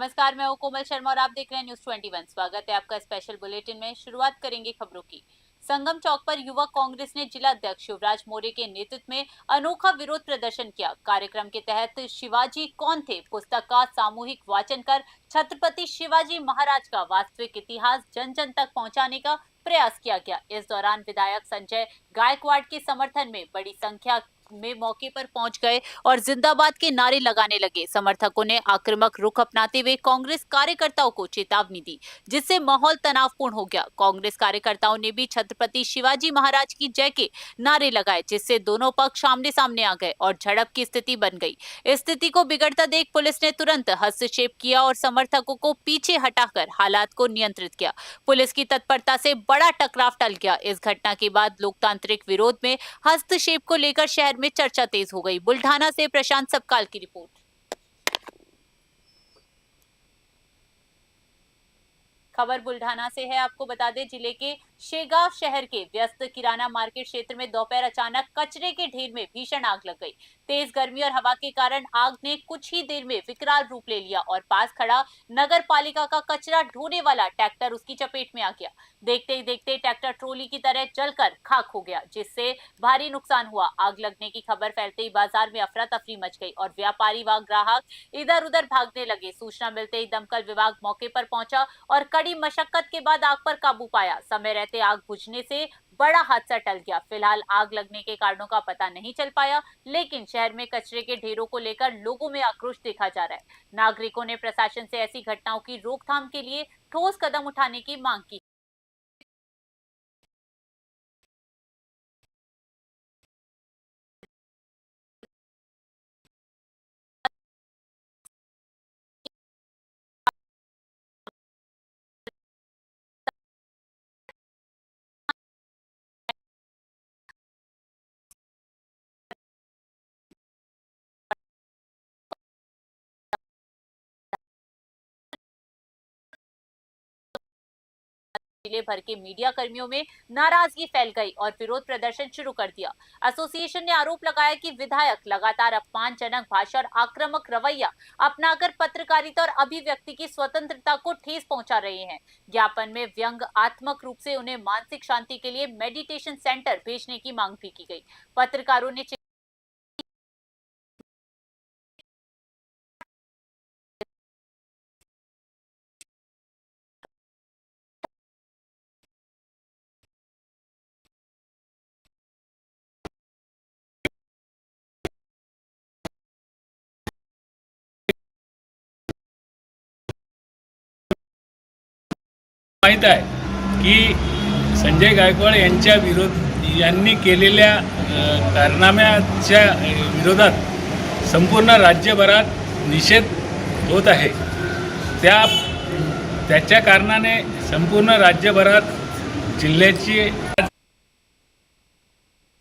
नमस्कार, मैं हूं कोमल शर्मा और आप देख रहे हैं न्यूज 21। स्वागत है आपका स्पेशल बुलेटिन में। शुरुआत करेंगे खबरों की। संगम चौक पर युवा कांग्रेस ने जिला अध्यक्ष शिवराज मौर्य के नेतृत्व में अनोखा विरोध प्रदर्शन किया। कार्यक्रम के तहत शिवाजी कौन थे पुस्तक का सामूहिक वाचन कर छत्रपति शिवाजी महाराज का वास्तविक इतिहास जन जन तक पहुंचाने का प्रयास किया गया। इस दौरान विधायक संजय गायकवाड़ के समर्थन में बड़ी संख्या में मौके पर पहुंच गए और जिंदाबाद के नारे लगाने लगे। समर्थकों ने आक्रामक रुख अपनाते हुए कांग्रेस कार्यकर्ताओं को चेतावनी दी, जिससे माहौल तनावपूर्ण हो गया। कांग्रेस कार्यकर्ताओं ने भी छत्रपति शिवाजी महाराज की जय के नारे लगाए, जिससे दोनों पक्ष आमने सामने आ गए और झड़प की स्थिति बन गई। इस स्थिति को बिगड़ता देख पुलिस ने तुरंत हस्तक्षेप किया और समर्थकों को पीछे हटाकर हालात को नियंत्रित किया। पुलिस की तत्परता से बड़ा टकराव टल गया। इस घटना के बाद लोकतांत्रिक विरोध में हस्तक्षेप को लेकर शहर में चर्चा तेज हो गई। बुल्ढाना से प्रशांत सबकाल की रिपोर्ट। खबर बुल्ढाना से है। आपको बता दें, जिले के शेगांव शहर के व्यस्त किराना मार्केट क्षेत्र में दोपहर अचानक कचरे के ढेर में भीषण आग लग गई। तेज गर्मी और हवा के कारण आग ने कुछ ही देर में विकराल रूप ले लिया और पास खड़ा नगर पालिका का कचरा ढोने वाला ट्रैक्टर उसकी चपेट में आ गया। देखते ही देखते ट्रैक्टर ट्रोली की तरह जलकर खाक हो गया, जिससे भारी नुकसान हुआ। आग लगने की खबर फैलते ही बाजार में अफरा तफरी मच गई और व्यापारी व ग्राहक इधर उधर भागने लगे। सूचना मिलते ही दमकल विभाग मौके पर पहुंचा और कड़ी मशक्कत के बाद आग पर काबू पाया। समय रहते आग बुझने से बड़ा हादसा टल गया। फिलहाल आग लगने के कारणों का पता नहीं चल पाया, लेकिन शहर में कचरे के ढेरों को लेकर लोगों में आक्रोश देखा जा रहा है। नागरिकों ने प्रशासन से ऐसी घटनाओं की रोकथाम के लिए ठोस कदम उठाने की मांग की। जिले भर के मीडिया कर्मियों में नाराजगी फैल गई और विरोध प्रदर्शन शुरू कर दिया। एसोसिएशन ने आरोप लगाया कि विधायक लगातार अपमानजनक भाषा और आक्रामक रवैया अपनाकर पत्रकारिता और अभिव्यक्ति की स्वतंत्रता को ठेस पहुंचा रहे हैं। ज्ञापन में व्यंग्यात्मक रूप से उन्हें मानसिक शांति के लिए मेडिटेशन सेंटर भेजने की मांग भी की गई। पत्रकारों ने माहीत आहे की संजय गायकवाड यांनी केलेल्या कारनाम्याच्या विरोधात संपूर्ण राज्यभरात निषेध होत आहे। त्याच्या कारणाने संपूर्ण राज्यभरात जिल्ह्याची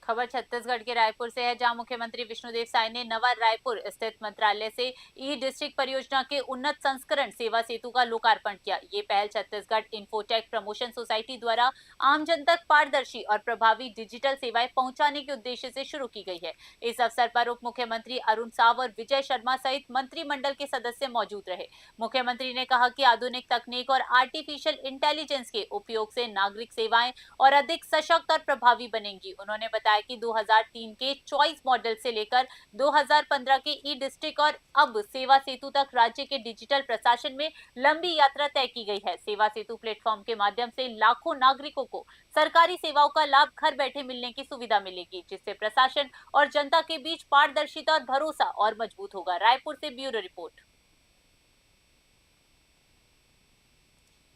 खबर छत्तीसगढ़ के रायपुर से है, जहां मुख्यमंत्री विष्णुदेव साय ने नवा रायपुर स्थित मंत्रालय से ई डिस्ट्रिक्ट परियोजना के उन्नत संस्करण सेवा सेतु का लोकार्पण किया। ये पहल छत्तीसगढ़ इन्फोटेक प्रमोशन सोसाइटी द्वारा आम जन तक पारदर्शी और प्रभावी डिजिटल सेवाएं पहुंचाने के उद्देश्य से शुरू की गई है। इस अवसर पर उप मुख्यमंत्री अरुण साव और विजय शर्मा सहित मंत्रिमंडल के सदस्य मौजूद रहे। मुख्यमंत्री ने कहा कि आधुनिक तकनीक और आर्टिफिशियल इंटेलिजेंस के उपयोग से नागरिक सेवाएं और अधिक सशक्त और प्रभावी बनेंगी। उन्होंने बताया कि 2003 के चॉइस मॉडल से लेकर 2015 के ई डिस्ट्रिक्ट और अब सेवा सेतु तक राज्य के डिजिटल प्रशासन में लंबी यात्रा तय की गई है। सेवा सेतु प्लेटफॉर्म के माध्यम से लाखों नागरिकों को सरकारी सेवाओं का लाभ घर बैठे मिलने की सुविधा मिलेगी, जिससे प्रशासन और जनता के बीच पारदर्शिता और भरोसा और मजबूत होगा। रायपुर से ब्यूरो रिपोर्ट।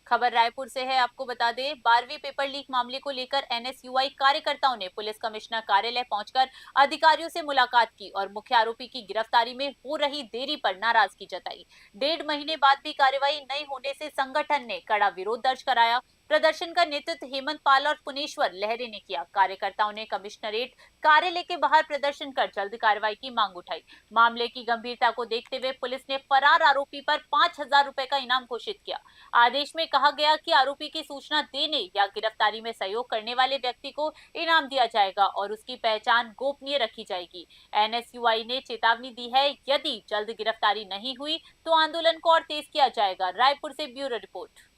खबर रायपुर से है। आपको बता दें, 12वीं पेपर लीक मामले को लेकर एनएसयूआई कार्यकर्ताओं ने पुलिस कमिश्नर कार्यालय पहुंचकर अधिकारियों से मुलाकात की और मुख्य आरोपी की गिरफ्तारी में हो रही देरी पर नाराजगी जताई। 1.5 महीने बाद भी कार्रवाई नहीं होने से संगठन ने कड़ा विरोध दर्ज कराया। प्रदर्शन का नेतृत्व हेमंत पाल और पुनेश्वर लहरे ने किया। कार्यकर्ताओं ने कमिश्नरेट कार्यालय के बाहर प्रदर्शन कर जल्द कार्रवाई की मांग उठाई। मामले की गंभीरता को देखते हुए पुलिस ने फरार आरोपी पर 5,000 रुपए का इनाम घोषित किया। आदेश में कहा गया कि आरोपी की सूचना देने या गिरफ्तारी में सहयोग करने वाले व्यक्ति को इनाम दिया जाएगा और उसकी पहचान गोपनीय रखी जाएगी। एनएसयूआई ने चेतावनी दी है, यदि जल्द गिरफ्तारी नहीं हुई तो आंदोलन को और तेज किया जाएगा। रायपुर से ब्यूरो रिपोर्ट।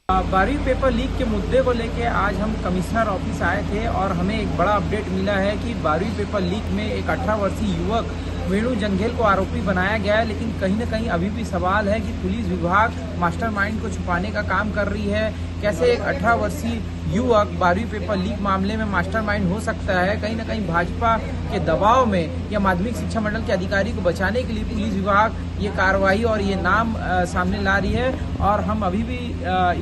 12वीं पेपर लीक के मुद्दे को लेके आज हम कमिश्नर ऑफिस आए थे और हमें एक बड़ा अपडेट मिला है कि 12वीं पेपर लीक में एक 18 वर्षीय युवक वेणु जंघेल को आरोपी बनाया गया है। लेकिन कहीं ना कहीं अभी भी सवाल है कि पुलिस विभाग मास्टरमाइंड को छुपाने का काम कर रही है। कैसे एक 18 वर्षीय युवक 12वीं पेपर लीक मामले में मास्टरमाइंड हो सकता है? कहीं ना कहीं भाजपा के दबाव में या माध्यमिक शिक्षा मंडल के अधिकारी को बचाने के लिए पुलिस विभाग ये कार्रवाई और ये नाम सामने ला रही है। और हम अभी भी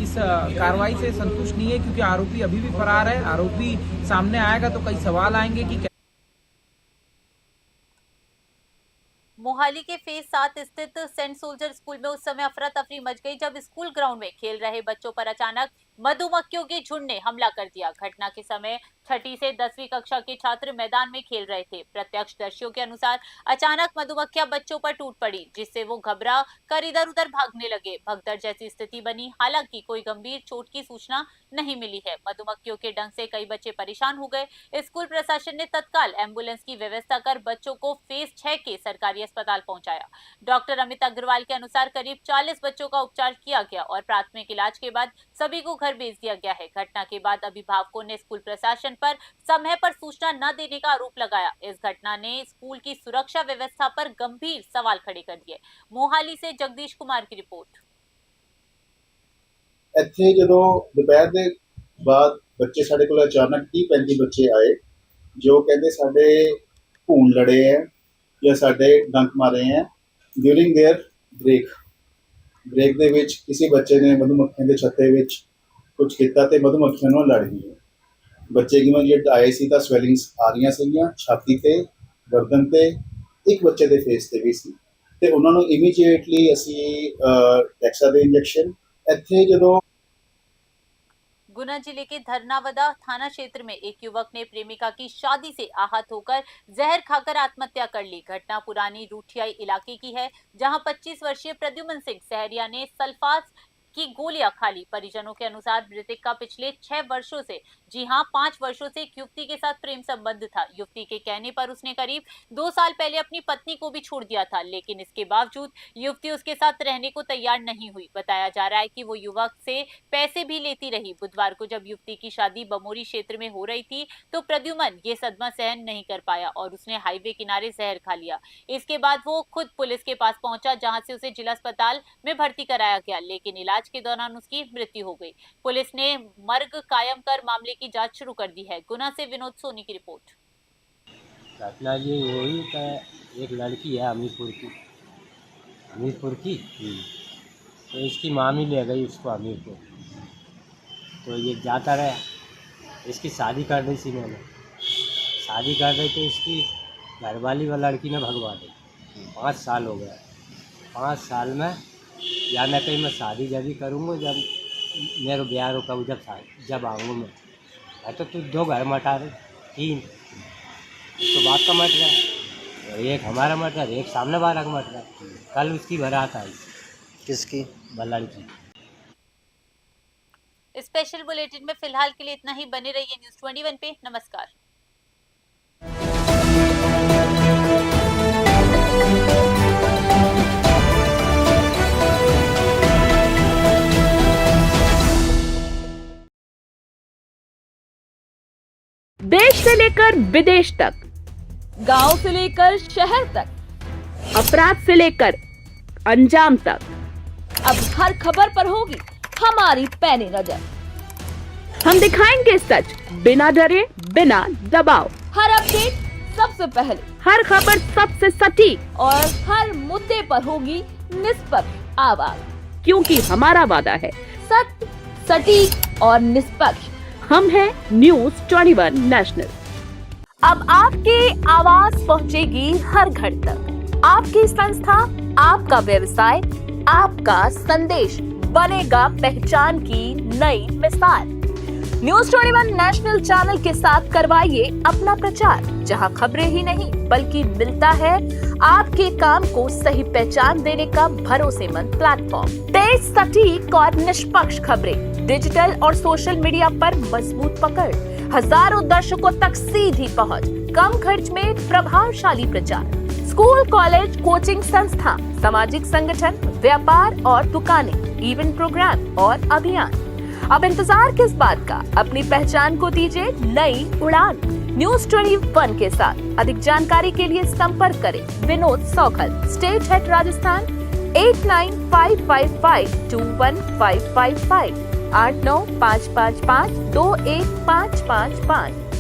इस कार्रवाई से संतुष्ट नहीं है, क्योंकि आरोपी अभी भी फरार है। आरोपी सामने आएगा तो कई सवाल आएंगे कि मोहाली के फेज 7 स्थित सेंट सोल्जर स्कूल में उस समय अफरा तफरी मच गई जब स्कूल ग्राउंड में खेल रहे बच्चों पर अचानक मधुमक्खियों के झुंड ने हमला कर दिया। घटना के समय 6ठी से 10वीं कक्षा के छात्र मैदान में खेल रहे थे। प्रत्यक्षदर्शियों के अनुसार अचानक मधुमक्खियां बच्चों पर टूट पड़ी, जिससे वो घबरा कर इधर उधर भागने लगे। भगदड़ जैसी स्थिति बनी। हालांकि कोई गंभीर चोट की सूचना नहीं मिली है। मधुमक्खियों के डंक से कई बच्चे परेशान हो गए। स्कूल प्रशासन ने तत्काल एम्बुलेंस की व्यवस्था कर बच्चों को फेज 6 के सरकारी अस्पताल पहुंचाया। डॉक्टर अमित अग्रवाल के अनुसार करीब 40 बच्चों का उपचार किया गया और प्राथमिक इलाज के बाद सभी को घर भेज दिया गया है। घटना के बाद अभिभावकों ने स्कूल प्रशासन पर समय पर सूचना न देने का आरोप लगाया। इस घटना ने स्कूल की सुरक्षा व्यवस्था पर गंभीर सवाल खड़े कर दिए। मोहाली से जगदीश कुमार की रिपोर्ट। ਇੱਥੇ ਜਦੋਂ ਦੁਪਹਿਰ ਦੇ ਬਾਅਦ ਬੱਚੇ ਸਾਡੇ ਕੋਲ ਅਚਾਨਕ 30-35 ਬੱਚੇ ਆਏ ਜੋ ਕਹਿੰਦੇ ਸਾਡੇ ਭੂਣ ਲੜੇ ਹੈ ਜਾਂ ਸਾਡੇ ਡੰਕ ਮਾਰੇ ਹੈ। ਡਿਊਰਿੰਗ देयर ਬ੍ਰੇਕ ਦੇ ਵਿੱਚ ਕਿਸੇ ਬੱਚੇ ਨੇ ਮਧੂਮੱਖੀਆਂ ਦੇ ਛੱਤੇ ਵਿੱਚ ਕੁਝ ਕੀਤਾ ਤੇ ਮਧੂਮੱਖੀਆਂ ਨੂੰ ਲੜ ਗਈਆਂ। ਬੱਚੇ ਜਿਵੇਂ ਜੇ ਆਏ ਸੀ ਤਾਂ ਸਵੈਲਿੰਗਸ ਆ ਰਹੀਆਂ ਸੀਗੀਆਂ ਛਾਤੀ ਤੇ, ਗਰਦਨ ਤੇ, ਇੱਕ ਬੱਚੇ ਦੇ ਫੇਸ ਤੇ ਵੀ ਸੀ ਤੇ ਉਹਨਾਂ ਨੂੰ ਇਮੀਡੀਏਟਲੀ ਅਸੀਂ ਟੈਕਸਾ ਦੇ ਇੰਜੈਕਸ਼ਨ ਇੱਥੇ ਜਦੋਂ गुना जिले के धरनावदा थाना क्षेत्र में एक युवक ने प्रेमिका की शादी से आहत होकर जहर खाकर आत्महत्या कर ली। घटना पुरानी रूठियाई इलाके की है, जहां 25 वर्षीय प्रद्युमन सिंह सहरिया ने सल्फास की गोलियां खा ली। परिजनों के अनुसार मृतक का पिछले 6 वर्षों से 5 वर्षों से एक युवती के साथ प्रेम संबंध था। युवती के कहने पर उसने करीब 2 साल पहले अपनी पत्नी को भी छोड़ दिया था, लेकिन इसके बावजूद युवती उसके साथ रहने को तैयार नहीं हुई। बताया जा रहा है कि वो युवक से पैसे भी लेती रही। बुधवार को जब युवती की शादी बमोरी क्षेत्र में हो रही थी तो प्रद्युमन ये सदमा सहन नहीं कर पाया और उसने हाईवे किनारे जहर खा लिया। इसके बाद वो खुद पुलिस के पास पहुंचा, जहां से उसे जिला अस्पताल में भर्ती कराया गया, लेकिन इलाज के दौरान उसकी मृत्यु हो गई। पुलिस ने मर्ग कायम कर मामले की जांच शुरू कर दी है। गुना से विनोद सोनी की रिपोर्ट। घटना ये हुई कि एक लड़की है हमीरपुर की तो इसकी मामी ले गई उसको हमीरपुर। तो ये जाता रहा, इसकी शादी कर दी थी मैंने। शादी कर दी तो इसकी घरवाली व लड़की ने भगवा दी। 5 साल हो गया। 5 साल में या मैं कहीं मैं शादी जब भी करूँगा, जब मेरे ब्याह रुका जब आऊँगा मैं तो तू 2 घर मटा रहे, 3 तो बात का मट रहा है। एक हमारा मट रहा है, एक सामने वाला का मट रहा है। कल उसकी बारात आई। किसकी? लड़की। स्पेशल बुलेटिन में फिलहाल के लिए इतना ही। बने रहिए न्यूज़ 21 पे। नमस्कार। देश से लेकर विदेश तक, गांव से लेकर शहर तक, अपराध से लेकर अंजाम तक, अब हर खबर पर होगी हमारी पैनी नजर। हम दिखाएंगे सच बिना डरे, बिना दबाव। हर अपडेट सबसे पहले, हर खबर सबसे सटीक और हर मुद्दे पर होगी निष्पक्ष आवाज, क्योंकि हमारा वादा है सत्य, सटीक और निष्पक्ष। हम हैं न्यूज़ 21 नेशनल। अब आपकी आवाज पहुंचेगी हर घर तक। आपकी संस्था, आपका व्यवसाय, आपका संदेश बनेगा पहचान की नई मिसाल। न्यूज 21 नेशनल चैनल के साथ करवाइए अपना प्रचार, जहां खबरें ही नहीं बल्कि मिलता है आपके काम को सही पहचान देने का भरोसेमंद प्लेटफॉर्म। तेज, सटीक और निष्पक्ष खबरें, डिजिटल और सोशल मीडिया पर मजबूत पकड़, हजारों दर्शकों तक सीधी पहुंच, कम खर्च में प्रभावशाली प्रचार। स्कूल, कॉलेज, कोचिंग संस्था, सामाजिक संगठन, व्यापार और दुकानें, इवेंट प्रोग्राम और अभियान। अब इंतजार किस बात का? अपनी पहचान को दीजिए नई उड़ान। न्यूज 21 के साथ अधिक जानकारी के लिए संपर्क करें विनोद सौखल, स्टेट हेड राजस्थान, 8955521555, 8955521555।